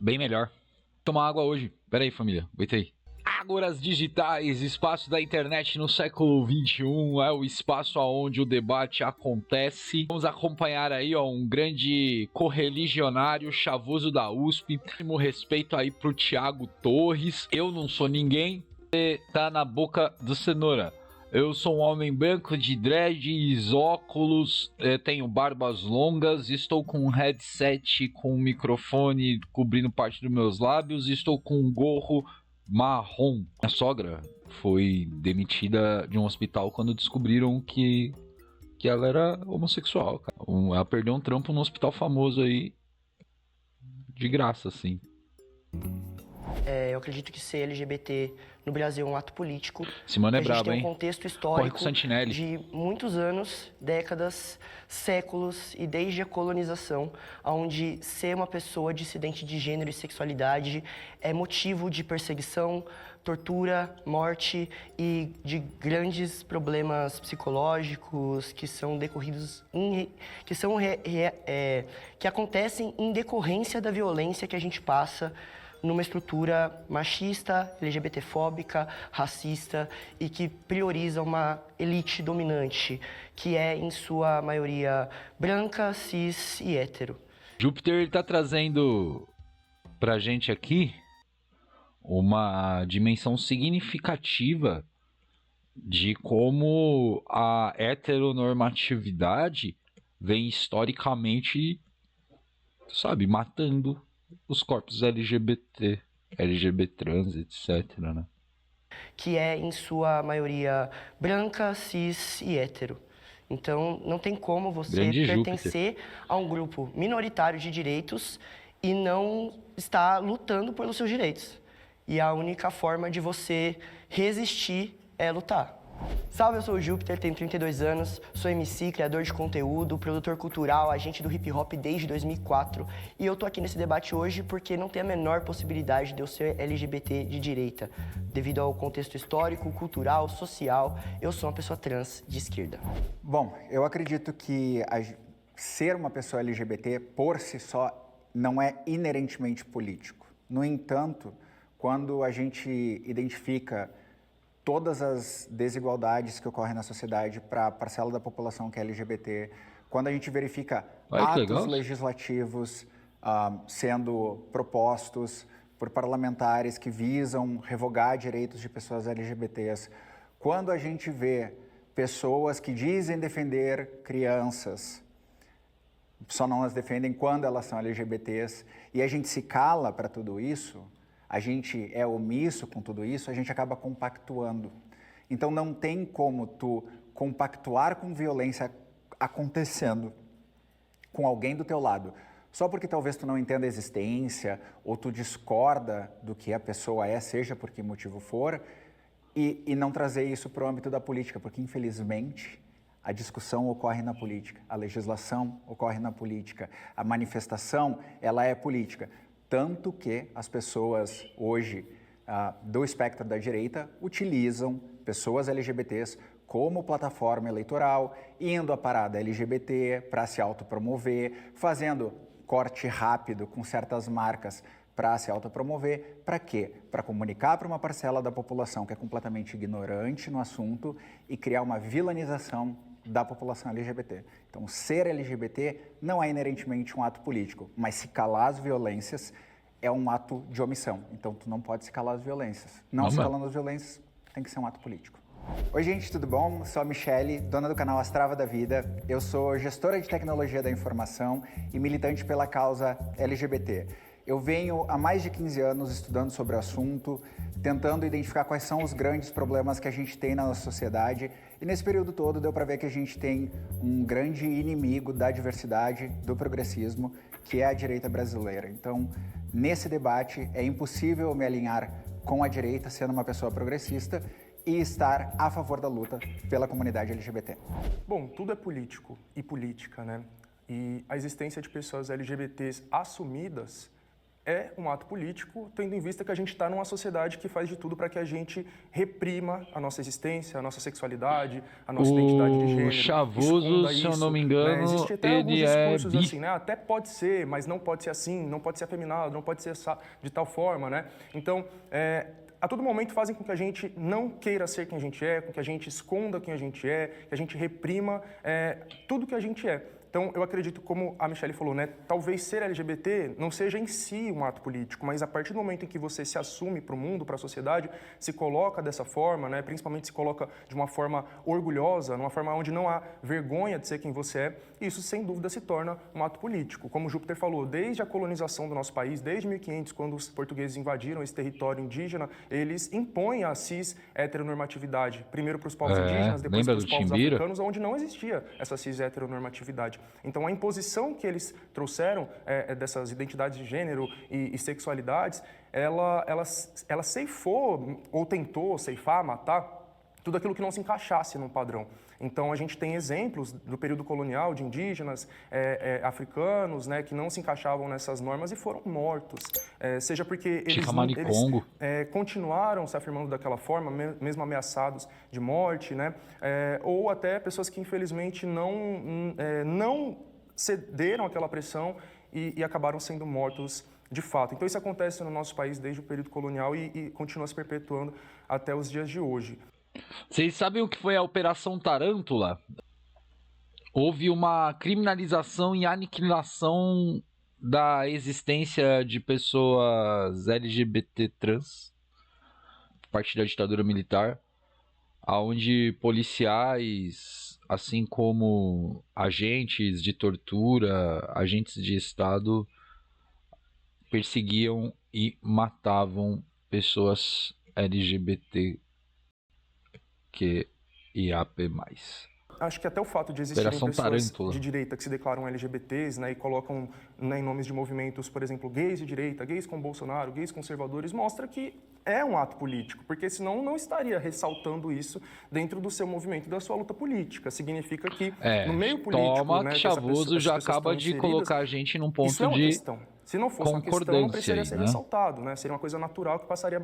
Bem melhor. Tomar água hoje. Pera aí, família. Aguenta aí. Ágoras digitais, espaço da internet no século XXI, é o espaço onde o debate acontece. Vamos acompanhar aí, ó, um grande correligionário chavoso da USP. Máximo respeito aí pro Thiago Torres. Eu não sou ninguém. Você tá na boca do cenoura. Eu sou um homem branco de dreads, óculos, tenho barbas longas, estou com um headset com um microfone cobrindo parte dos meus lábios, estou com um gorro marrom. Minha sogra foi demitida de um hospital quando descobriram que ela era homossexual, cara. Ela perdeu um trampo num hospital famoso aí, de graça, assim. Eu acredito que ser LGBT no Brasil é um ato político. Simone é a gente braba, tem um hein? contexto Corre histórico com o Santinelli. de muitos anos, décadas, séculos e desde a colonização, onde ser uma pessoa dissidente de gênero e sexualidade é motivo de perseguição, tortura, morte e de grandes problemas psicológicos que são decorridos que acontecem em decorrência da violência que a gente passa numa estrutura machista, LGBTfóbica, racista e que prioriza uma elite dominante, que é, em sua maioria, branca, cis e hétero. Júpiter ele tá trazendo pra gente aqui uma dimensão significativa de como a heteronormatividade vem historicamente, sabe, matando os corpos LGBT, LGBT trans, etc, né? Que é, em sua maioria, branca, cis e hétero. Então, não tem como você Grande pertencer a um grupo minoritário de direitos e não estar lutando pelos seus direitos. E a única forma de você resistir é lutar. Salve, eu sou o Júpiter, tenho 32 anos, sou MC, criador de conteúdo, produtor cultural, agente do hip hop desde 2004. E eu tô aqui nesse debate hoje porque não tem a menor possibilidade de eu ser LGBT de direita. Devido ao contexto histórico, cultural, social, eu sou uma pessoa trans de esquerda. Bom, eu acredito que ser uma pessoa LGBT por si só não é inerentemente político. No entanto, quando a gente identifica todas as desigualdades que ocorrem na sociedade para a parcela da população que é LGBT, quando a gente verifica atos legislativos sendo propostos por parlamentares que visam revogar direitos de pessoas LGBTs, quando a gente vê pessoas que dizem defender crianças, só não as defendem quando elas são LGBTs, e a gente se cala para tudo isso, a gente é omisso com tudo isso, a gente acaba compactuando. Então não tem como tu compactuar com violência acontecendo com alguém do teu lado, só porque talvez tu não entenda a existência ou tu discorda do que a pessoa é, seja por que motivo for, e não trazer isso para o âmbito da política, porque infelizmente a discussão ocorre na política, a legislação ocorre na política, a manifestação ela é política. Tanto que as pessoas hoje do espectro da direita utilizam pessoas LGBTs como plataforma eleitoral, indo à parada LGBT para se autopromover, fazendo corte rápido com certas marcas para se autopromover. Para quê? Para comunicar para uma parcela da população que é completamente ignorante no assunto e criar uma vilanização da população LGBT. Então, ser LGBT não é inerentemente um ato político, mas se calar as violências é um ato de omissão. Então, tu não pode se calar as violências. Não se calando as violências tem que ser um ato político. Oi, gente, tudo bom? Sou a Michele, dona do canal Astrava da Vida. Eu sou gestora de tecnologia da informação e militante pela causa LGBT. Eu venho há mais de 15 anos estudando sobre o assunto, tentando identificar quais são os grandes problemas que a gente tem na nossa sociedade. E nesse período todo deu para ver que a gente tem um grande inimigo da diversidade, do progressismo, que é a direita brasileira. Então, nesse debate, é impossível me alinhar com a direita, sendo uma pessoa progressista, e estar a favor da luta pela comunidade LGBT. Bom, tudo é político e política, né? E a existência de pessoas LGBTs assumidas é um ato político, tendo em vista que a gente está numa sociedade que faz de tudo para que a gente reprima a nossa existência, a nossa sexualidade, a nossa identidade de gênero. O Chavoso, se eu não me engano, Existe até alguns ele discursos é bi. assim, né? Até pode ser, mas não pode ser assim, não pode ser afeminado, não pode ser de tal forma, né? Então, a todo momento fazem com que a gente não queira ser quem a gente é, com que a gente esconda quem a gente é, que a gente reprima tudo que a gente é. Então, eu acredito, como a Michelle falou, né, talvez ser LGBT não seja em si um ato político, mas a partir do momento em que você se assume para o mundo, para a sociedade, se coloca dessa forma, né, principalmente se coloca de uma forma orgulhosa, numa forma onde não há vergonha de ser quem você é, isso sem dúvida se torna um ato político. Como Júpiter falou, desde a colonização do nosso país, desde 1500, quando os portugueses invadiram esse território indígena, eles impõem a cis-heteronormatividade, primeiro para os povos indígenas, depois para os povos africanos, onde não existia essa cis-heteronormatividade. Então, a imposição que eles trouxeram dessas identidades de gênero e sexualidades, ela ceifou, ou tentou ceifar, matar, tudo aquilo que não se encaixasse num padrão. Então, a gente tem exemplos do período colonial de indígenas, africanos, né, que não se encaixavam nessas normas e foram mortos. Seja porque eles continuaram se afirmando daquela forma, mesmo ameaçados de morte, né, ou até pessoas que, infelizmente, não cederam àquela pressão e acabaram sendo mortos de fato. Então, isso acontece no nosso país desde o período colonial e continua se perpetuando até os dias de hoje. Vocês sabem o que foi a Operação Tarântula? Houve uma criminalização e aniquilação da existência de pessoas LGBT trans a partir da ditadura militar, onde policiais, assim como agentes de tortura, agentes de Estado, perseguiam e matavam pessoas LGBT QIAP+. Acho que até o fato de existirem pessoas de direita que se declaram LGBTs, né, e colocam, né, em nomes de movimentos, por exemplo, gays de direita, gays com Bolsonaro, gays conservadores, mostra que é um ato político, porque senão não estaria ressaltando isso dentro do seu movimento e da sua luta política. Significa que no meio político, né, que Chavoso já acaba de colocar a gente num ponto isso é uma de questão. Se não fosse uma questão, não precisaria ser ressaltado, né? Seria uma coisa natural que passaria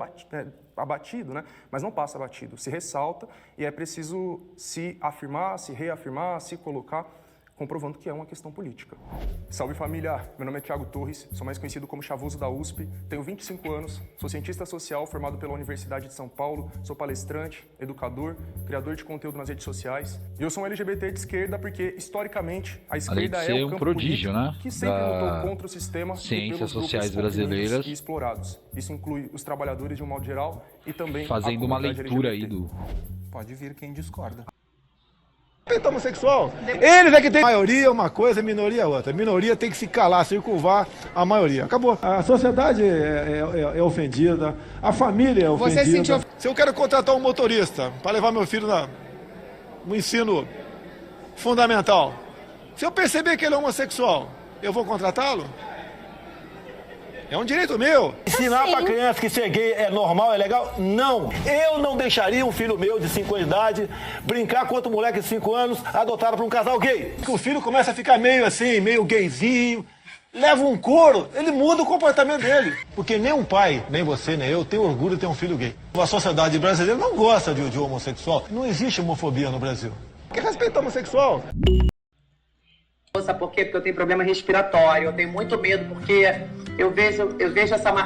abatido, né? Mas não passa abatido, se ressalta e é preciso se afirmar, se reafirmar, se colocar, comprovando que é uma questão política. Salve família, meu nome é Thiago Torres, sou mais conhecido como Chavoso da USP, tenho 25 anos, sou cientista social formado pela Universidade de São Paulo, sou palestrante, educador, criador de conteúdo nas redes sociais. E eu sou um LGBT de esquerda porque, historicamente, a esquerda é um campo prodígio, político, né, que sempre lutou contra o sistema ciências e pelos sociais brasileiras e explorados. Isso inclui os trabalhadores de um modo geral e também fazendo uma leitura aí do... Pode vir quem discorda. Respeito homossexual. Eles é que tem maioria uma coisa, minoria outra. Minoria tem que se calar, circunvar a maioria. Acabou. A sociedade é ofendida, a família é ofendida. Se eu quero contratar um motorista para levar meu filho no ensino fundamental, se eu perceber que ele é homossexual, eu vou contratá-lo? É um direito meu. Ensinar pra criança que ser gay é normal, é legal? Não. Eu não deixaria um filho meu de 5 anos de idade brincar com outro moleque de 5 anos adotado por um casal gay. O filho começa a ficar meio assim, meio gayzinho, leva um couro, ele muda o comportamento dele. Porque nem um pai, nem você, nem eu, tem orgulho de ter um filho gay. A sociedade brasileira não gosta de homossexual. Não existe homofobia no Brasil. Quer respeitar homossexual? Sabe por quê? Porque eu tenho problema respiratório, eu tenho muito medo, porque eu vejo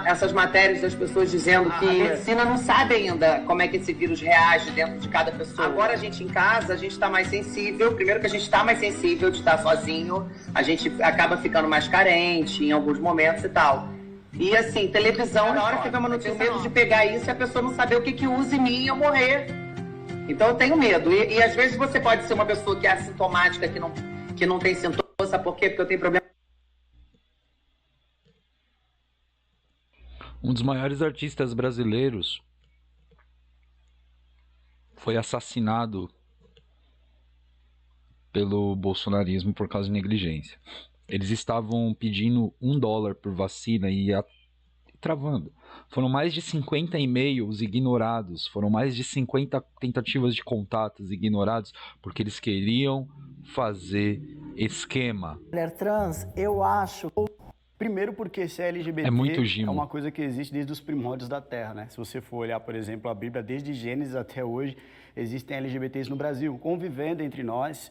essas matérias das pessoas dizendo que a medicina não sabe ainda como é que esse vírus reage dentro de cada pessoa. Agora a gente em casa, a gente está mais sensível, primeiro que a gente está mais sensível de estar sozinho, a gente acaba ficando mais carente em alguns momentos e tal. E assim, televisão, na hora que vem uma notícia, eu tenho medo de pegar isso e a pessoa não saber o que usa em mim e eu morrer. Então eu tenho medo. E às vezes você pode ser uma pessoa que é assintomática, que não tem sintomas, sabe por quê? Porque eu tenho problema. Um dos maiores artistas brasileiros foi assassinado pelo bolsonarismo por causa de negligência. Eles estavam pedindo $1 por vacina e travando. Foram mais de 50 e-mails ignorados, foram mais de 50 tentativas de contatos ignorados, porque eles queriam fazer esquema. Mulher trans, eu acho Primeiro porque ser LGBT É muito gimo. é uma coisa que existe desde os primórdios da Terra, né? Se você for olhar, por exemplo, a Bíblia, desde Gênesis até hoje, existem LGBTs no Brasil, convivendo entre nós,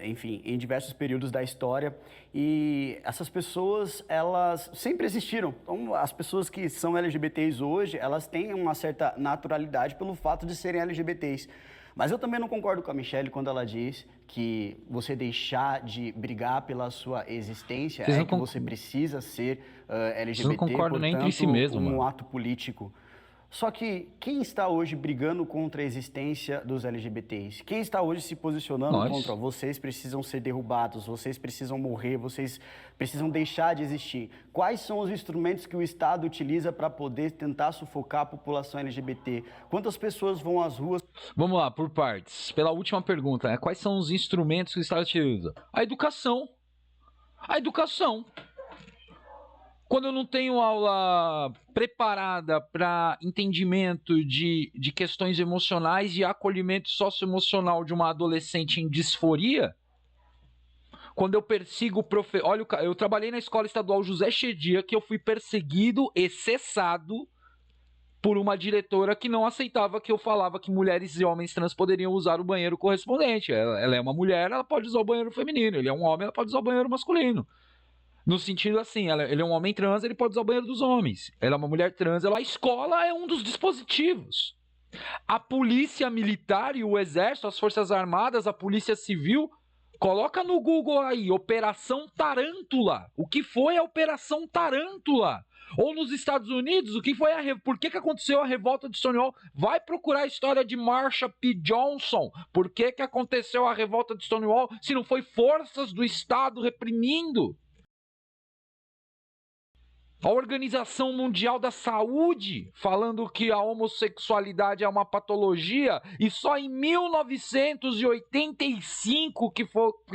enfim, em diversos períodos da história. E essas pessoas, elas sempre existiram. Então, as pessoas que são LGBTs hoje, elas têm uma certa naturalidade pelo fato de serem LGBTs. Mas eu também não concordo com a Michelle quando ela diz que você deixar de brigar pela sua existência é que você precisa ser LGBT, Vocês não concordam nem entre si mesmo, um mano. ato político. Só que quem está hoje brigando contra a existência dos LGBTs? Quem está hoje se posicionando Nós. contra vocês precisam ser derrubados, vocês precisam morrer, vocês precisam deixar de existir? Quais são os instrumentos que o Estado utiliza para poder tentar sufocar a população LGBT? Quantas pessoas vão às ruas? Vamos lá, por partes. Pela última pergunta, né? Quais são os instrumentos que o Estado utiliza? A educação. A educação. Quando eu não tenho aula preparada para entendimento de questões emocionais e acolhimento socioemocional de uma adolescente em disforia, quando eu persigo Olha, eu trabalhei na escola estadual José Chedia, que eu fui perseguido e cessado por uma diretora que não aceitava que eu falava que mulheres e homens trans poderiam usar o banheiro correspondente. Ela é uma mulher, ela pode usar o banheiro feminino. Ele é um homem, ela pode usar o banheiro masculino. No sentido assim, ele é um homem trans, ele pode usar o banheiro dos homens. Ela é uma mulher trans, a escola é um dos dispositivos. A polícia militar e o exército, as forças armadas, a polícia civil, coloca no Google aí, Operação Tarântula. O que foi a Operação Tarântula? Ou nos Estados Unidos, o que foi por que aconteceu a revolta de Stonewall? Vai procurar a história de Marsha P. Johnson. Por que aconteceu a revolta de Stonewall se não foi forças do Estado reprimindo? A Organização Mundial da Saúde falando que a homossexualidade é uma patologia e só em 1985 que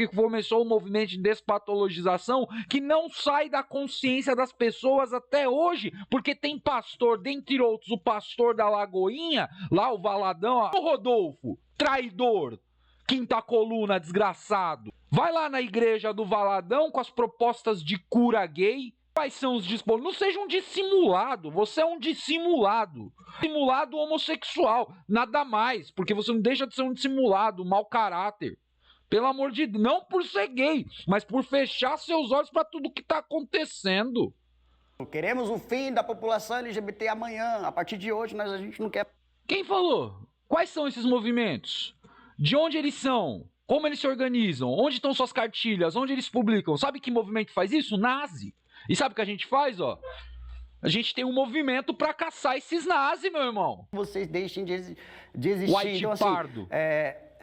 começou o movimento de despatologização, que não sai da consciência das pessoas até hoje, porque tem pastor, dentre outros, o pastor da Lagoinha, lá o Valadão, o Rodolfo, traidor, quinta coluna, desgraçado. Vai lá na igreja do Valadão com as propostas de cura gay. Quais são os dispositivos? Não seja um dissimulado, você é um dissimulado. Dissimulado homossexual, nada mais, porque você não deixa de ser um dissimulado, um mau caráter. Pelo amor de Deus, não por ser gay, mas por fechar seus olhos para tudo que está acontecendo. Queremos o fim da população LGBT amanhã, a partir de hoje a gente não quer... Quem falou? Quais são esses movimentos? De onde eles são? Como eles se organizam? Onde estão suas cartilhas? Onde eles publicam? Sabe que movimento faz isso? Nazi. E sabe o que a gente faz, ó? A gente tem um movimento pra caçar esses nazis, meu irmão. Vocês deixem de existir. White então, assim, pardo.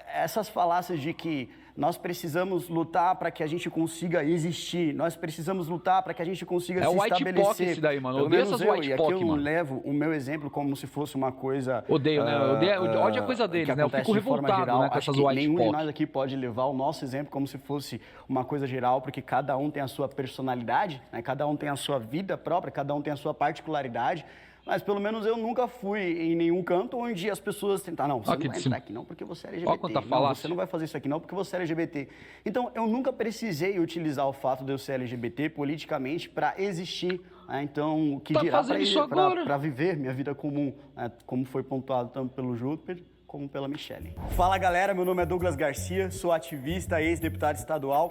Essas falácias de que nós precisamos lutar para que a gente consiga existir, nós precisamos lutar para que a gente consiga se estabelecer. É o white POC esse daí, mano. Eu odeio essas white POC, mano. E aqui eu levo o meu exemplo como se fosse uma coisa... Odeio, né? Odeio a coisa deles, né? Eu fico revoltado, geral, né, com essas white nenhum POC. de nós aqui pode levar o nosso exemplo como se fosse uma coisa geral, porque cada um tem a sua personalidade, né? Cada um tem a sua vida própria, cada um tem a sua particularidade. Mas pelo menos eu nunca fui em nenhum canto onde as pessoas tentaram, não, você não vai entrar aqui não porque você é LGBT, não, você não vai fazer isso aqui não porque você é LGBT. Então, eu nunca precisei utilizar o fato de eu ser LGBT politicamente para existir, né? Então, o que dirá para viver minha vida comum, né? Como foi pontuado tanto pelo Júpiter como pela Michelle. Fala galera, meu nome é Douglas Garcia, sou ativista, ex-deputado estadual.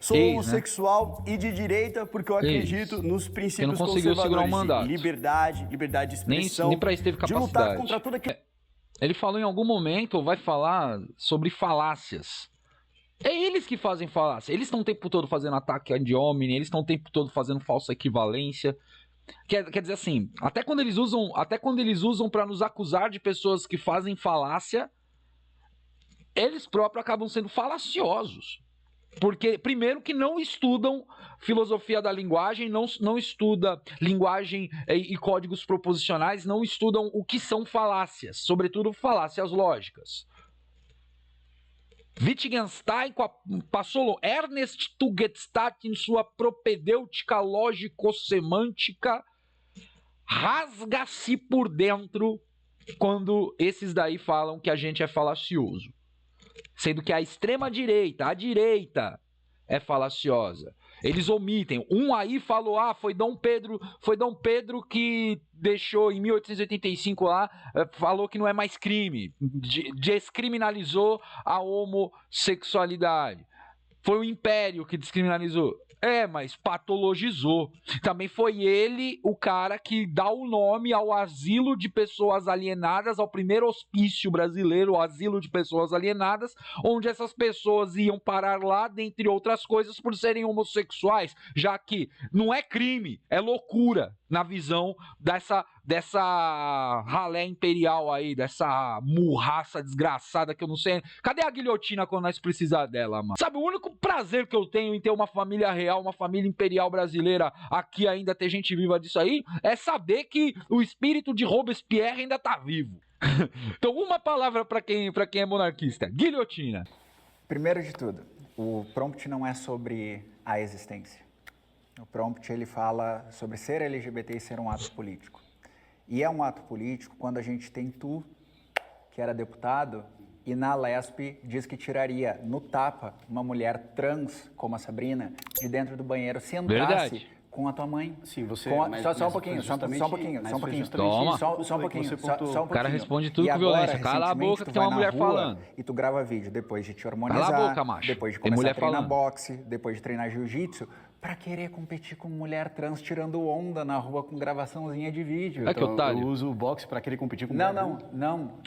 Sou homossexual e de direita porque eu acredito nos princípios conservadores de liberdade de expressão, nem pra isso teve capacidade. de lutar contra tudo aquilo. Ele falou em algum momento, ou vai falar sobre falácias. É eles que fazem falácia. Eles estão o tempo todo fazendo ataque ad hominem, eles estão o tempo todo fazendo falsa equivalência. Quer dizer assim, até quando eles usam para nos acusar de pessoas que fazem falácia, eles próprios acabam sendo falaciosos. Porque, primeiro, que não estudam filosofia da linguagem, não estuda linguagem e códigos proposicionais, não estudam o que são falácias, sobretudo falácias lógicas. Wittgenstein passou Ernest Tugendhat em sua propedêutica lógico-semântica rasga-se por dentro quando esses daí falam que a gente é falacioso. Sendo que a extrema-direita, a direita, é falaciosa. Eles omitem. Um aí falou, foi Dom Pedro que deixou em 1885 lá, falou que não é mais crime, descriminalizou a homossexualidade. Foi o Império que descriminalizou. Mas patologizou. Também foi ele o cara que dá o nome ao asilo de pessoas alienadas, ao primeiro hospício brasileiro, o asilo de pessoas alienadas, onde essas pessoas iam parar lá, dentre outras coisas, por serem homossexuais, já que não é crime, é loucura, na visão dessa ralé imperial aí, dessa murraça desgraçada que eu não sei. Cadê a guilhotina quando nós precisamos dela, mano? Sabe, o único prazer que eu tenho em ter uma família real, uma família imperial brasileira aqui, ainda ter gente viva disso aí, é saber que o espírito de Robespierre ainda tá vivo. Então, uma palavra pra quem é monarquista: guilhotina. Primeiro de tudo, o prompt não é sobre a existência. O prompt, ele fala sobre ser LGBT e ser um ato político. E é um ato político quando a gente tem tu, que era deputado, e na Lesp diz que tiraria no tapa uma mulher trans, como a Sabrina, de dentro do banheiro, se entrasse com a tua mãe. Sim, você... Só um pouquinho. Toma. Só um pouquinho. O cara responde tudo com violência. Cala a boca que tem uma mulher falando. E tu grava vídeo depois de te hormonizar, Cala a boca, macho. depois de Tem começar mulher a treinar falando. boxe, depois de treinar jiu-jitsu, pra querer competir com mulher trans tirando onda na rua com gravaçãozinha de vídeo. É que otário. Eu uso o boxe pra querer competir com Não.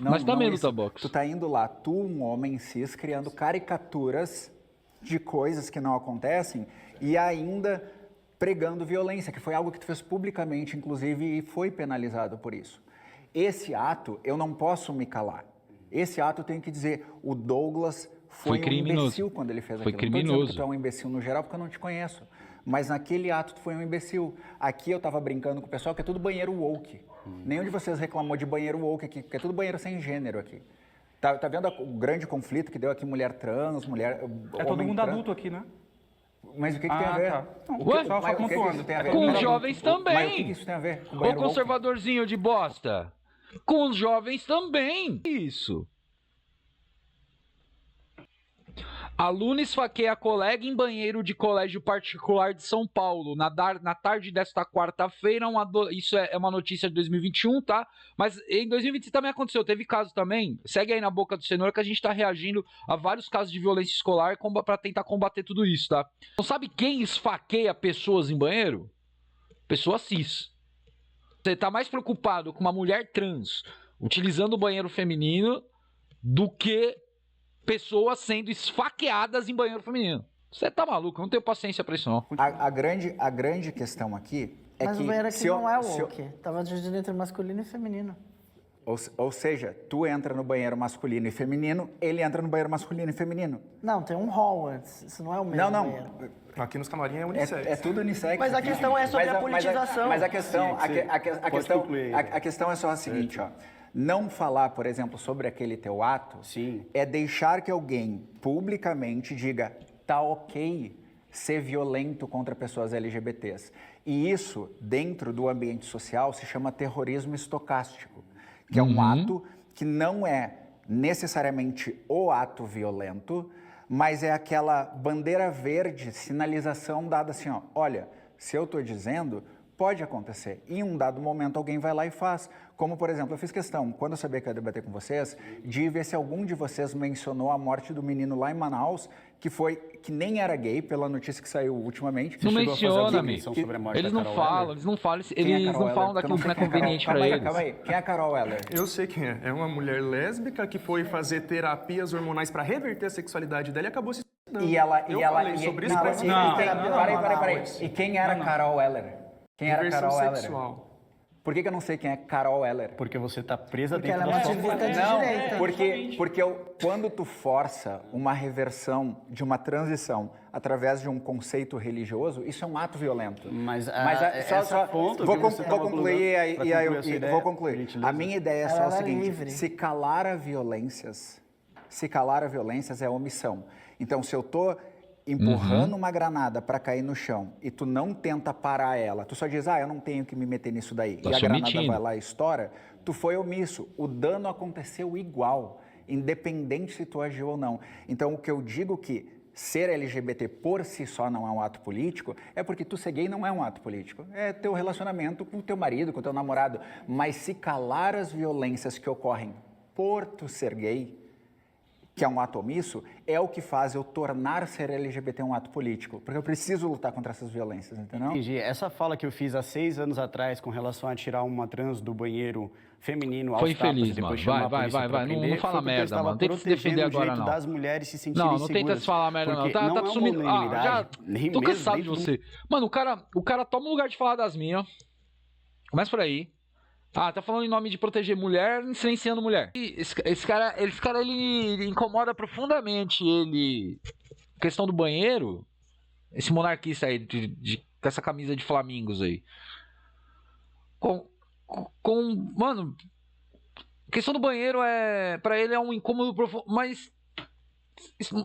Mas também não luta isso. boxe. Tu tá indo lá, tu, um homem cis, criando caricaturas de coisas que não acontecem e ainda pregando violência, que foi algo que tu fez publicamente, inclusive, e foi penalizado por isso. Esse ato, eu não posso me calar. Esse ato eu tenho que dizer, o Douglas foi um imbecil quando ele fez aquilo. Foi criminoso. Não tô dizendo que tu é um imbecil no geral, porque eu não te conheço. Mas naquele ato tu foi um imbecil. Aqui eu tava brincando com o pessoal que é tudo banheiro woke. Nenhum de vocês reclamou de banheiro woke aqui, porque é tudo banheiro sem gênero aqui. Tá vendo o grande conflito que deu aqui mulher trans, mulher... É todo mundo trans? adulto aqui, né? Mas o que tem a ver? Tá. Não, Ué? só pontuando. Com os jovens também. Mas o que isso tem a ver? Com Ô banheiro woke? conservadorzinho de bosta. Com os jovens também. Isso. Aluno esfaqueia colega em banheiro de colégio particular de São Paulo. Na tarde desta quarta-feira, isso é uma notícia de 2021, tá? Mas em 2020 também aconteceu, teve caso também. Segue aí na boca do cenoura que a gente tá reagindo a vários casos de violência escolar para tentar combater tudo isso, tá? Não sabe quem esfaqueia pessoas em banheiro? Pessoa cis. Você tá mais preocupado com uma mulher trans utilizando o banheiro feminino do que pessoas sendo esfaqueadas em banheiro feminino. Você tá maluco, eu não tenho paciência pra isso não. A grande questão aqui é Mas que... o banheiro aqui não é woke. Tava dividido entre masculino e feminino. Ou seja, tu entra no banheiro masculino e feminino, ele entra no banheiro masculino e feminino. Não, tem um hall antes. Isso não é o mesmo banheiro. Aqui nos camarim é unissex. É tudo unissex. Mas a questão é sobre a politização. Mas a questão, Sim. a questão é só a seguinte, ó. Não falar, por exemplo, sobre aquele teu ato é deixar que alguém publicamente diga tá ok ser violento contra pessoas LGBTs. E isso, dentro do ambiente social, se chama terrorismo estocástico, que é um ato que não é necessariamente o ato violento, mas é aquela bandeira verde, sinalização dada assim, ó, olha, se eu estou dizendo, pode acontecer. Em um dado momento, alguém vai lá e faz. Como, por exemplo, eu fiz questão, quando eu sabia que eu ia debater com vocês, de ver se algum de vocês mencionou a morte do menino lá em Manaus, que nem era gay, pela notícia que saiu ultimamente. Não menciona, amigo. Eles não falam daquilo que não é conveniente pra eles. Calma aí, quem é a Carol Weller? Eu sei quem é. É uma mulher lésbica que foi fazer terapias hormonais pra reverter a sexualidade dela e acabou se suicidando. Eu falei sobre isso. Peraí. E quem era a Carol Weller? Quem era a Carol Weller? Sexual. Por que eu não sei quem é Carol Weller? Porque você tá presa Porque dentro ela é da uma sua ativista de Não, direita. quando tu força uma reversão de uma transição através de um conceito religioso, isso é um ato violento. Mas vou concluir e aí eu vou concluir. A minha ideia é só Ela o é seguinte: livre. se calar a violências é omissão. Então, se eu tô empurrando uma granada para cair no chão e tu não tenta parar ela, tu só diz, eu não tenho que me meter nisso daí, e a granada vai lá e estoura, tu foi omisso. O dano aconteceu igual, independente se tu agiu ou não. Então, o que eu digo que ser LGBT por si só não é um ato político, é porque tu ser gay não é um ato político. É teu relacionamento com o teu marido, com o teu namorado. Mas se calar as violências que ocorrem por tu ser gay, que é um ato omisso, é o que faz eu tornar ser LGBT um ato político. Porque eu preciso lutar contra essas violências, entendeu? Entendi. Essa fala que eu fiz há 6 anos atrás com relação a tirar uma trans do banheiro feminino aos Foi tapas infeliz, e depois mano. chamar a Vai. polícia pra prender, Não fala foi porque eu merda, estava mano. Não tenta se protegendo defender o agora, direito não. das mulheres se sentirem Não seguras. tenta se falar merda, não. Porque Tá é sumindo. uma unanimidade, nem Tô mesmo cansado de dentro você. Mano, o cara toma o lugar de falar das minhas. Começa por aí. Tá falando em nome de proteger mulher, silenciando mulher. E esse cara, ele incomoda profundamente, ele... Questão do banheiro, esse monarquista aí, com essa camisa de flamingos aí. Mano, questão do banheiro pra ele é um incômodo profundo, mas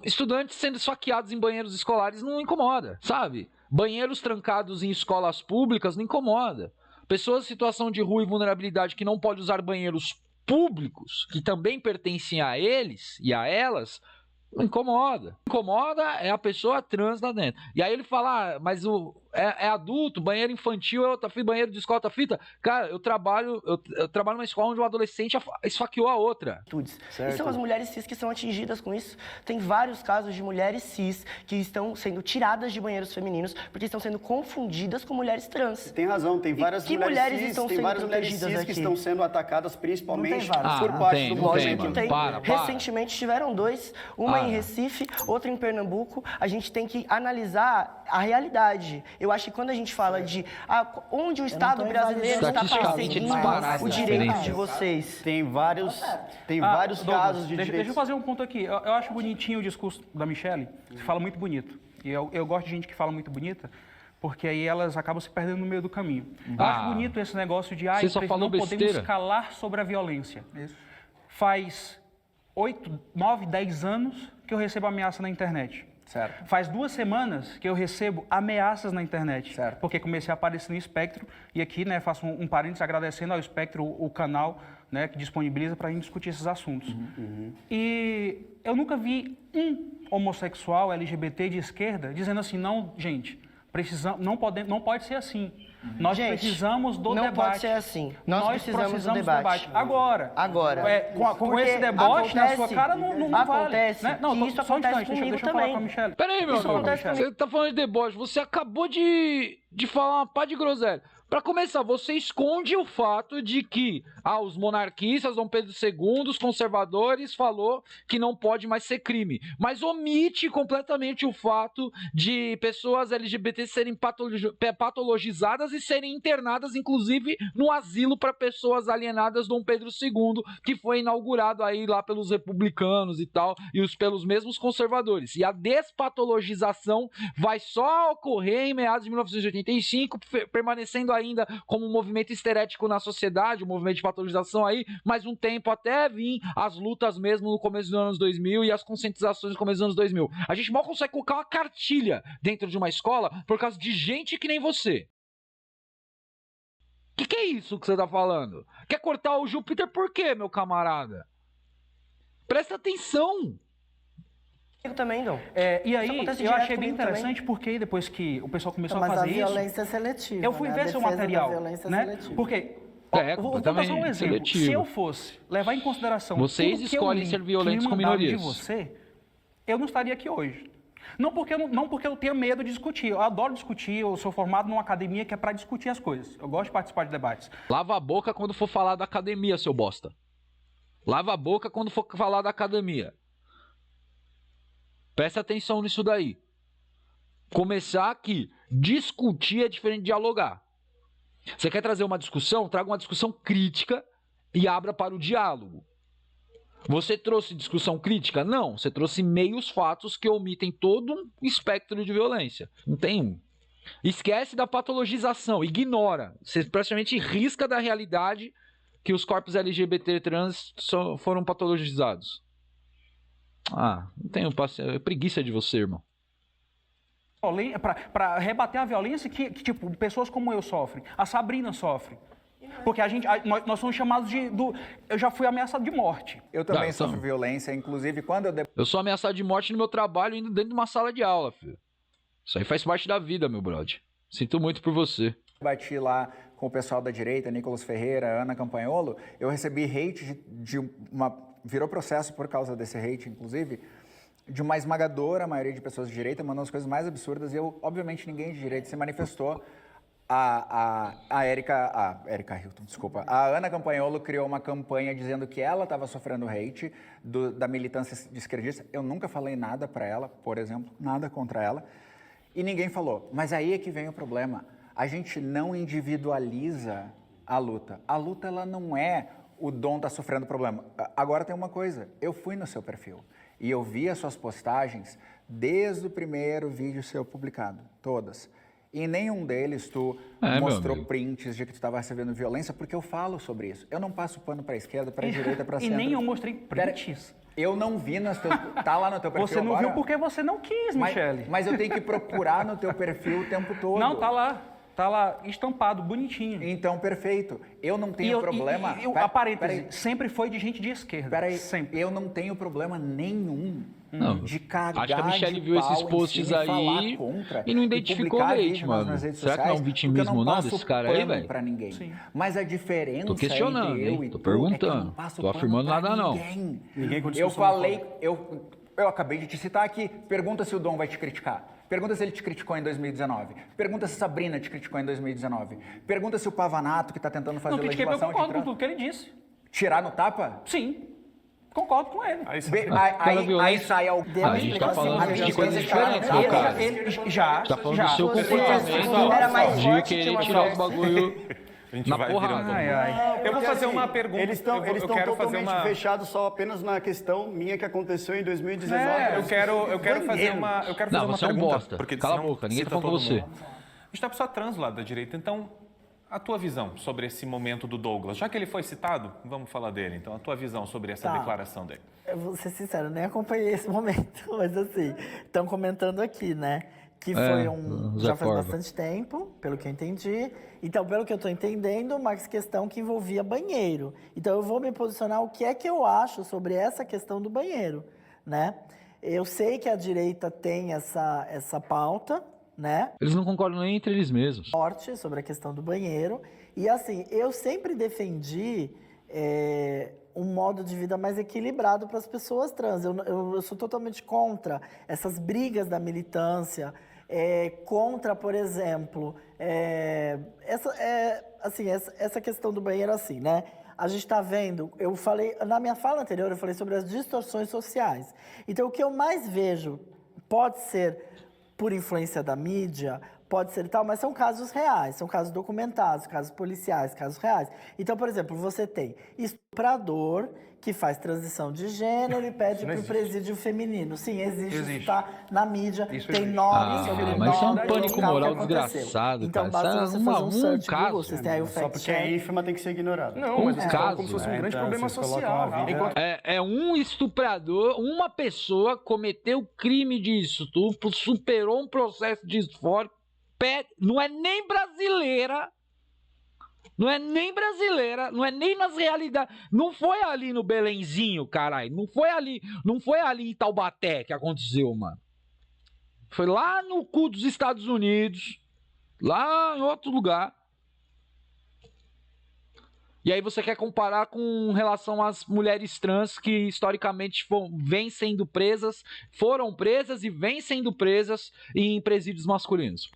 estudantes sendo esfaqueados em banheiros escolares não incomoda, sabe? Banheiros trancados em escolas públicas não incomoda. Pessoas em situação de rua e vulnerabilidade que não podem usar banheiros públicos, que também pertencem a eles e a elas, não incomoda. Incomoda é a pessoa trans lá dentro. E aí ele fala, mas é adulto, banheiro infantil é outra fita, banheiro de escola é outra fita. Cara, eu trabalho numa escola onde um adolescente esfaqueou a outra. E são as mulheres cis que são atingidas com isso. Tem vários casos de mulheres cis que estão sendo tiradas de banheiros femininos porque estão sendo confundidas com mulheres trans. Tem razão, tem várias mulheres cis, estão tem sendo várias mulheres protegidas cis aqui. que estão sendo atacadas principalmente por não parte tem, do não tem, movimento. mano. Tem. Para. Recentemente tiveram 2, uma em Recife, outra em Pernambuco. A gente tem que analisar a realidade. Eu acho que quando a gente fala de onde o Estado brasileiro está perseguindo o direito de vocês. Tem vários casos de Deixa eu fazer um ponto aqui. Eu acho bonitinho o discurso da Michelle. Você fala muito bonito. E eu gosto de gente que fala muito bonita, porque aí elas acabam se perdendo no meio do caminho. Eu acho bonito esse negócio de não podemos calar sobre a violência. Isso. Faz 8, 9, 10 anos que eu recebo ameaça na internet. Certo. Faz 2 semanas que eu recebo ameaças na internet. Certo. Porque comecei a aparecer no Espectro. E aqui, né, faço um parênteses agradecendo ao Espectro o canal, né, que disponibiliza para a gente discutir esses assuntos. E eu nunca vi um homossexual LGBT de esquerda dizendo assim, não, gente, não pode ser assim. Nós precisamos do debate. Não pode ser assim. Nós precisamos do debate. Agora. Com esse deboche na sua cara, não acontece vale. Né? Não, isso só um acontece instante, comigo deixa eu falar também. com a Michelle. Peraí, meu amigo. Você tá falando de deboche. Você acabou de falar uma pá de groselha. Pra começar, você esconde o fato de que os monarquistas, Dom Pedro II, os conservadores, falou que não pode mais ser crime. Mas omite completamente o fato de pessoas LGBT serem patologizadas e serem internadas, inclusive, no asilo para pessoas alienadas Dom Pedro II, que foi inaugurado aí lá pelos republicanos e tal, e pelos mesmos conservadores. E a despatologização vai só ocorrer em meados de 1985, permanecendo ainda como um movimento histerético na sociedade, um movimento de patologização aí, mais um tempo até vir as lutas mesmo no começo dos anos 2000 e as conscientizações no começo dos anos 2000. A gente mal consegue colocar uma cartilha dentro de uma escola por causa de gente que nem você. Que é isso que você tá falando? Quer cortar o Júpiter por quê, meu camarada? Presta atenção! Eu também não. E aí, eu achei bem interessante porque depois que o pessoal começou a fazer isso... Mas a violência é seletiva. Eu fui ver seu material, né? Porque... Vou passar um exemplo. Seletivo. Se eu fosse levar em consideração... Vocês escolhem ser violentos com minorias. De você, eu não estaria aqui hoje. Não porque eu tenho medo de discutir. Eu adoro discutir, eu sou formado numa academia que é para discutir as coisas. Eu gosto de participar de debates. Lava a boca quando for falar da academia, seu bosta. Lava a boca quando for falar da academia. Presta atenção nisso daí. Começar aqui. Discutir é diferente de dialogar. Você quer trazer uma discussão? Traga uma discussão crítica e abra para o diálogo. Você trouxe discussão crítica? Não. Você trouxe meios fatos que omitem todo um espectro de violência. Não tem um. Esquece da patologização. Ignora. Você praticamente risca da realidade que os corpos LGBT trans foram patologizados. Não tenho preguiça de você, irmão. Para rebater a violência que, tipo, pessoas como eu sofrem. A Sabrina sofre. Porque nós somos chamados eu já fui ameaçado de morte. Eu também sofro violência, inclusive quando eu sou ameaçado de morte no meu trabalho, indo dentro de uma sala de aula, filho. Isso aí faz parte da vida, meu brother. Sinto muito por você. Bati lá com o pessoal da direita, Nicolas Ferreira, Ana Campanholo, eu recebi hate virou processo por causa desse hate, inclusive, de uma esmagadora maioria de pessoas de direita, mandando as coisas mais absurdas, e obviamente, ninguém de direita se manifestou. A Erika Hilton, desculpa. A Ana Campanholo criou uma campanha dizendo que ela estava sofrendo hate da militância de esquerdista. Eu nunca falei nada para ela, por exemplo, nada contra ela. E ninguém falou. Mas aí é que vem o problema. A gente não individualiza a luta. A luta, ela não é o Dom tá sofrendo problema. Agora tem uma coisa. Eu fui no seu perfil e eu vi as suas postagens desde o primeiro vídeo seu publicado. Todas. Em nenhum deles tu mostrou prints de que tu estava recebendo violência, porque eu falo sobre isso. Eu não passo pano para a esquerda, para a direita, para a centro. E nem eu mostrei prints. Eu não vi nas teus... Tá lá no teu perfil Você não agora? Viu porque você não quis, Michele. Mas eu tenho que procurar no teu perfil o tempo todo. Não, tá lá. Tá lá estampado, bonitinho. Então, perfeito. Eu não tenho problema... A parêntese, sempre foi de gente de esquerda. Peraí, sempre. Eu não tenho problema nenhum de cagar. Acho que a Michele viu esses posts aí e não identificou o hate, mano. Será que não é um vitimismo não desse cara aí, velho? Pra ninguém. Mas a diferença tô questionando, entre eu e tô perguntando. Tô afirmando nada não. Ninguém eu falei, eu acabei de te citar aqui. Pergunta se o Dom vai te criticar. Pergunta se ele te criticou em 2019. Pergunta se Sabrina te criticou em 2019. Pergunta se o Pavanato, que está tentando fazer legislação... Eu concordo com tudo que ele disse. Tirar no tapa? Sim. Concordo com ele. Aí sai algo... A gente tá falando de coisas diferentes, meu cara. Já. Tá falando do seu comportamento de querer tirar os bagulho... A gente na vai porrada. Eu vou fazer uma pergunta. Eles estão totalmente fechados só apenas na questão minha que aconteceu em 2019. Eu quero fazer uma pergunta. Não, você é um bosta. Cala a boca, ninguém tá falando com você. A gente tá pessoa trans lá da direita, então a tua visão sobre esse momento do Douglas, já que ele foi citado, vamos falar dele. Então, a tua visão sobre essa declaração dele. Eu vou ser sincero, nem acompanhei esse momento, mas assim, estão comentando aqui, né? Que foi já faz bastante tempo, pelo que eu entendi. Então, pelo que eu estou entendendo, uma questão que envolvia banheiro. Então, eu vou me posicionar o que é que eu acho sobre essa questão do banheiro, né? Eu sei que a direita tem essa pauta, né? Eles não concordam nem entre eles mesmos. Forte sobre a questão do banheiro. E assim, eu sempre defendi um modo de vida mais equilibrado para as pessoas trans. Eu sou totalmente contra essas brigas da militância, contra, por exemplo, essa questão do banheiro assim, né? A gente está vendo, eu falei, na minha fala anterior, eu falei sobre as distorções sociais. Então, o que eu mais vejo pode ser por influência da mídia, pode ser tal, mas são casos reais, são casos documentados, casos policiais, casos reais. Então, por exemplo, você tem estuprador que faz transição de gênero e pede para o presídio feminino. Sim, existe. Está na mídia, isso tem nome, sobrenome. Mas isso é um pânico moral desgraçado, então, cara. Então, basta você fazer um search caso. Google, vocês têm aí o só porque é ínfima tem que ser ignorado. Não, mas é como se fosse um grande problema social. É um estuprador, uma pessoa cometeu crime de estupro, superou um processo de esforço, não é nem brasileira, não é nem nas realidades, não foi ali no Belenzinho, caralho, não foi ali em Taubaté que aconteceu, mano. Foi lá no cu dos Estados Unidos, lá em outro lugar. E aí você quer comparar com relação às mulheres trans que historicamente foram presas e vêm sendo presas em presídios masculinos.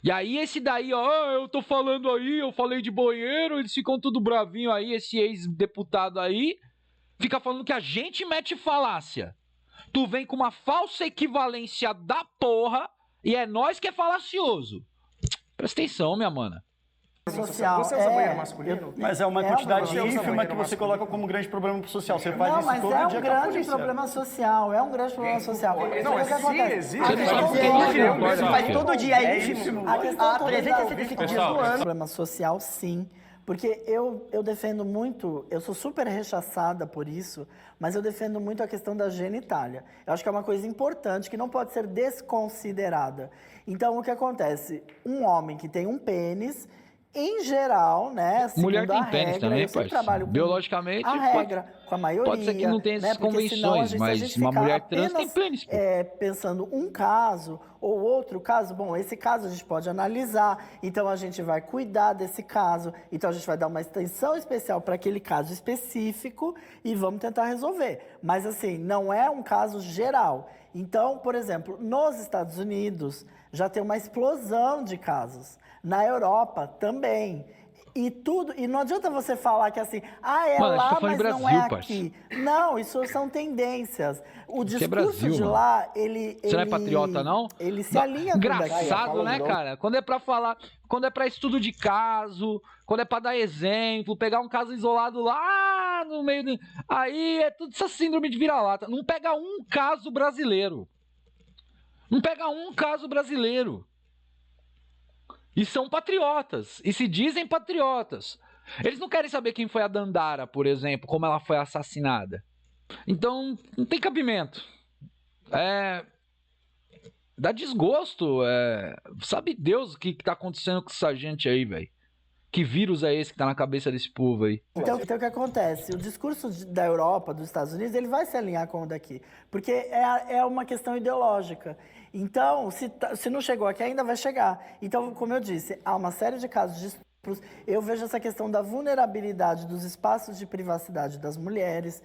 E aí esse daí, eu tô falando aí, eu falei de banheiro, eles ficam tudo bravinho aí, esse ex-deputado aí, fica falando que a gente mete falácia. Tu vem com uma falsa equivalência da porra e é nós que é falacioso. Presta atenção, minha mana. Social. Você usa banheiro masculino? Mas é uma quantidade ínfima que você coloca como um grande problema social. Você faz isso todo dia com a polícia. Mas é um grande problema social. É um grande problema social. Não, mas sim, existe. Você faz todo dia, é ínfimo. A questão 365 dias do ano. Problema social, sim. Porque eu defendo muito, eu sou super rechaçada por isso, mas eu defendo muito a questão da genitália. Eu acho que é uma coisa importante que não pode ser desconsiderada. Então, o que acontece? Um homem que tem um pênis, em geral, né? Mulher tem a pênis regra, também, eu sempre parceiro. trabalho com Biologicamente, a regra, com a maioria. pode ser que não tenha essas né? Porque senão convenções, se a mas gente uma ficar mulher trans tem apenas, pênis, pô. pensando um caso ou outro caso, bom, esse caso a gente pode analisar, então a gente vai cuidar desse caso, então a gente vai dar uma extensão especial para aquele caso específico e vamos tentar resolver. Mas assim, não é um caso geral. Então, por exemplo, nos Estados Unidos já tem uma explosão de casos. Na Europa também. E não adianta você falar que assim, é Mano, lá, tá mas Brasil, não é parceiro. aqui. Não, isso são tendências. O Isso discurso é Brasil, de mano. lá, ele... Você não é patriota, não? Ele se alinha com o daqui. Engraçado, né, cara? Quando é pra falar, quando é pra estudo de caso, quando é pra dar exemplo, pegar um caso isolado lá no meio do... Aí é tudo essa síndrome de vira-lata. Não pega um caso brasileiro. Não pega um caso brasileiro. E são patriotas. E se dizem patriotas. Eles não querem saber quem foi a Dandara, por exemplo, como ela foi assassinada. Então, não tem cabimento. Dá desgosto. Sabe Deus o que tá acontecendo com essa gente aí, velho? Que vírus é esse que tá na cabeça desse povo aí? Então, o que acontece? O discurso da Europa, dos Estados Unidos, ele vai se alinhar com o daqui. Porque é uma questão ideológica. Então, se não chegou aqui, ainda vai chegar. Então, como eu disse, há uma série de casos de estupros. Eu vejo essa questão da vulnerabilidade dos espaços de privacidade das mulheres.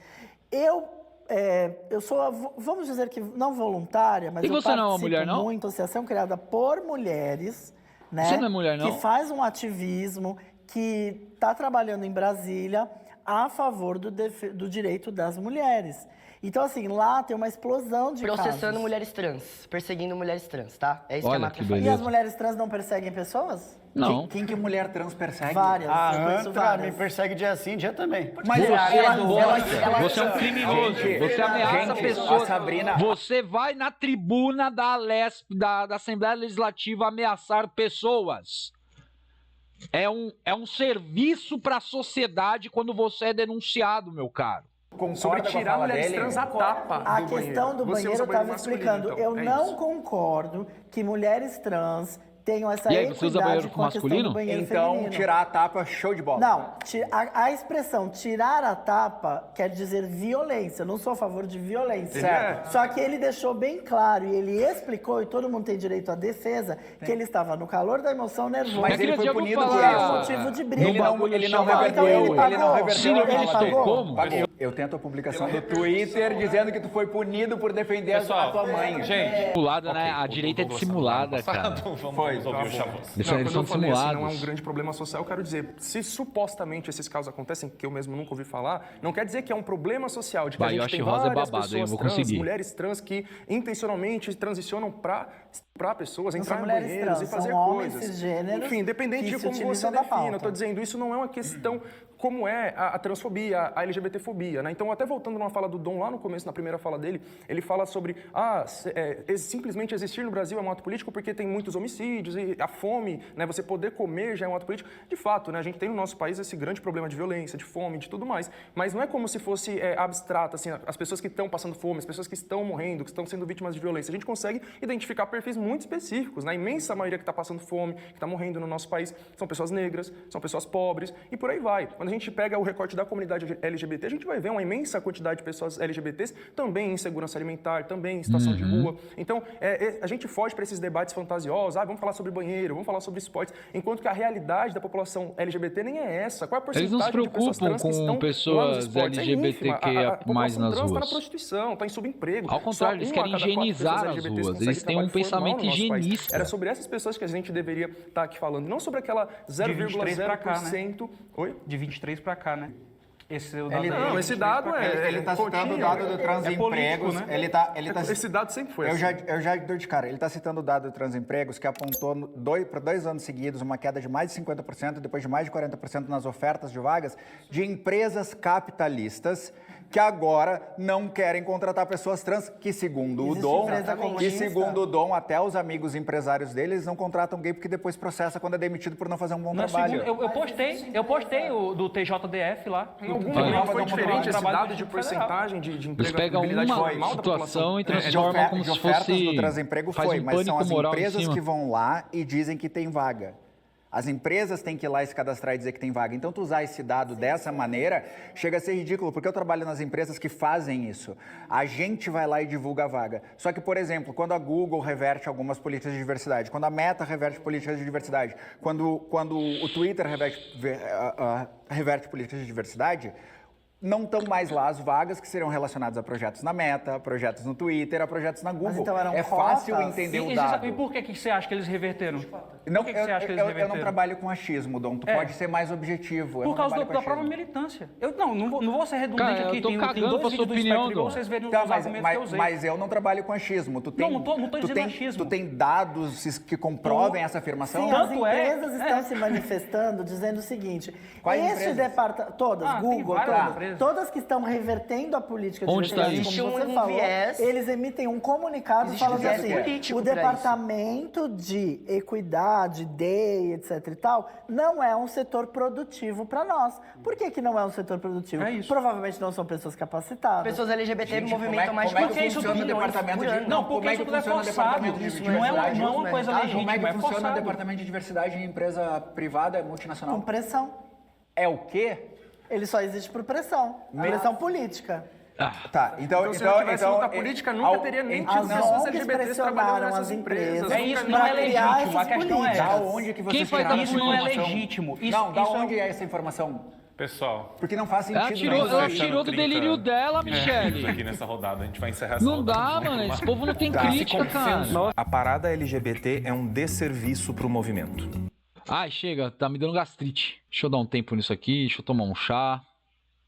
Eu sou, vamos dizer que não voluntária, mas eu você não é uma mulher, não? muito, associação criada por mulheres, né? Você não é mulher, não? Que faz um ativismo, que está trabalhando em Brasília a favor do direito das mulheres. Então, assim, lá tem uma explosão de Processando casos. mulheres trans, perseguindo mulheres trans, tá? É isso Olha que a Matra que faz. E beleza. as mulheres trans não perseguem pessoas? Não. Quem que mulher trans persegue? Várias. eu conheço Antra, me várias. persegue dia sim, dia também. Mas Você é um criminoso. Você ameaça pessoas. A Sabrina... Você vai na tribuna da da Assembleia Legislativa ameaçar pessoas. É um serviço para a sociedade quando você é denunciado, meu caro. Sobre tirar mulheres trans a tapa A do questão do Você banheiro usa eu estava masculino, explicando. então. Eu É não isso. concordo que mulheres trans tenham essa E aí, você usa equidade banheiro com a questão masculino? do banheiro Então, feminino. tirar a tapa, show de bola. Não, a expressão tirar a tapa quer dizer violência. Eu não sou a favor de violência. Certo. Só que ele deixou bem claro e ele explicou, e todo mundo tem direito à defesa, que ele estava no calor da emoção nervosa. Mas ele foi já vou punido falar. por que é isso. motivo de briga. Ele não chamado- reverteu, Então ele ele pagou. não reverteu. Síndrome Ele de pagou? Estocolmo? Eu tento a publicação do Twitter dizendo que tu foi punido por defender a tua mãe. Gente, Simulada, né? A o direita é Douglas dissimulada, tá no cara. passado, Vamos Foi, ouvir o Chavos. Eles Não, são quando eu falei assim, não é um simulados. grande problema social, eu quero dizer, se supostamente esses casos acontecem, que eu mesmo nunca ouvi falar, não quer dizer que é um problema social, de que Vai, a eu gente acho tem que rosa é várias babado, hein? Eu pessoas vou trans, conseguir. mulheres trans que intencionalmente transicionam para pessoas, Não entrar são em mulheres banheiros trans, e fazer são homens coisas. cisgêneros Enfim, independente que de se como você utilizam da define, eu pauta. estou dizendo, isso não é uma questão como é a transfobia, a LGBTfobia, né? Então, até voltando numa fala do Dom lá no começo, na primeira fala dele, ele fala sobre, simplesmente existir no Brasil é um ato político porque tem muitos homicídios e a fome, né? Você poder comer já é um ato político. De fato, né? A gente tem no nosso país esse grande problema de violência, de fome, de tudo mais, mas não é como se fosse abstrato, assim, as pessoas que estão passando fome, as pessoas que estão morrendo, que estão sendo vítimas de violência. A gente consegue identificar perfis muito específicos, né? A imensa maioria que está passando fome, que está morrendo no nosso país, são pessoas negras, são pessoas pobres e por aí vai. Quando a gente pega o recorte da comunidade LGBT, a gente vai ver uma imensa quantidade de pessoas LGBTs também em insegurança alimentar, também em situação de rua. Então, a gente foge para esses debates fantasiosos, vamos falar sobre banheiro, vamos falar sobre esportes, enquanto que a realidade da população LGBT nem é essa. Qual é a porcentagem Eles não se de pessoas preocupam trans que estão com lá nos pessoas esportes? É ínfima. LGBTQIA+ A população nas trans está na ruas. prostituição, está em subemprego. Ao contrário, eles querem higienizar as ruas. Eles têm um pensamento higienista. Era sobre essas pessoas que a gente deveria estar aqui falando, não sobre aquela 0,0%. Oi? De 23 para cá, né? Esse dado Ele está citando o dado do Transempregos. né? Esse dado sempre foi assim. Eu já dou de cara. Ele está citando o dado do Transempregos, que apontou para 2 anos seguidos uma queda de mais de 50%, depois de mais de 40% nas ofertas de vagas de empresas capitalistas que agora não querem contratar pessoas trans, que segundo o Dom, até os amigos empresários deles não contratam gay porque depois processa quando é demitido por não fazer um bom trabalho. Eu postei o do TJDF lá. Em algum momento foi diferente esse dado de porcentagem de Eles pegam empregabilidade uma formal da situação e população. transformam como de se ofertas fosse... do Transemprego faz foi, um mas são pânico as moral em empresas cima. que vão lá e dizem que tem vaga. As empresas têm que ir lá e se cadastrar e dizer que tem vaga. Então, tu usar esse dado dessa maneira chega a ser ridículo, porque eu trabalho nas empresas que fazem isso. A gente vai lá e divulga a vaga. Só que, por exemplo, quando a Google reverte algumas políticas de diversidade, quando a Meta reverte políticas de diversidade, quando o Twitter reverte políticas de diversidade, não estão mais lá as vagas que serão relacionadas a projetos na Meta, a projetos no Twitter, a projetos na Google. Então é fácil entender o dado. E por que você acha que eles reverteram? Não, eu não trabalho com achismo, Dom. Tu pode ser mais objetivo. Por causa da própria militância. Eu não vou ser redundante Cara, aqui. Eu tô cagando pra sua opinião, Dom. Vocês verem os argumentos que eu usei. Mas eu não trabalho com achismo. Não tô dizendo achismo. Tu tem dados que comprovem essa afirmação? Sim, as empresas estão se manifestando dizendo o seguinte. Este departamento, todas, Google, todas que estão revertendo a política de diversidade, como você falou, eles emitem um comunicado falando assim, o departamento de equidade, DEI, etc e tal, não é um setor produtivo para nós. Por que não é um setor produtivo? Provavelmente não são pessoas capacitadas. Pessoas LGBT movimentam mais de 400 milhões por ano. Não, porque isso tudo é forçado. Não é uma coisa legítima, Como é que funciona o departamento de diversidade em empresa privada multinacional? Com pressão. É o quê? Ele só existe por pressão. Pressão política. Tá, então se não tivesse luta política, nunca teria nem tido pessoas LGBTs trabalhando nessas empresas. Isso não é legítimo, a questão é da onde que vocês tiraram essa isso não é informação? legítimo. Não, da onde é essa informação? Pessoal, porque não faz sentido. Ela tirou do delírio dela, Michele. Aqui nessa rodada, a gente vai encerrar essa Não rodada. dá, mano. Esse povo não tem crítica, cara. A parada LGBT é um desserviço pro movimento. Ai, chega, tá me dando gastrite. Deixa eu dar um tempo nisso aqui, deixa eu tomar um chá.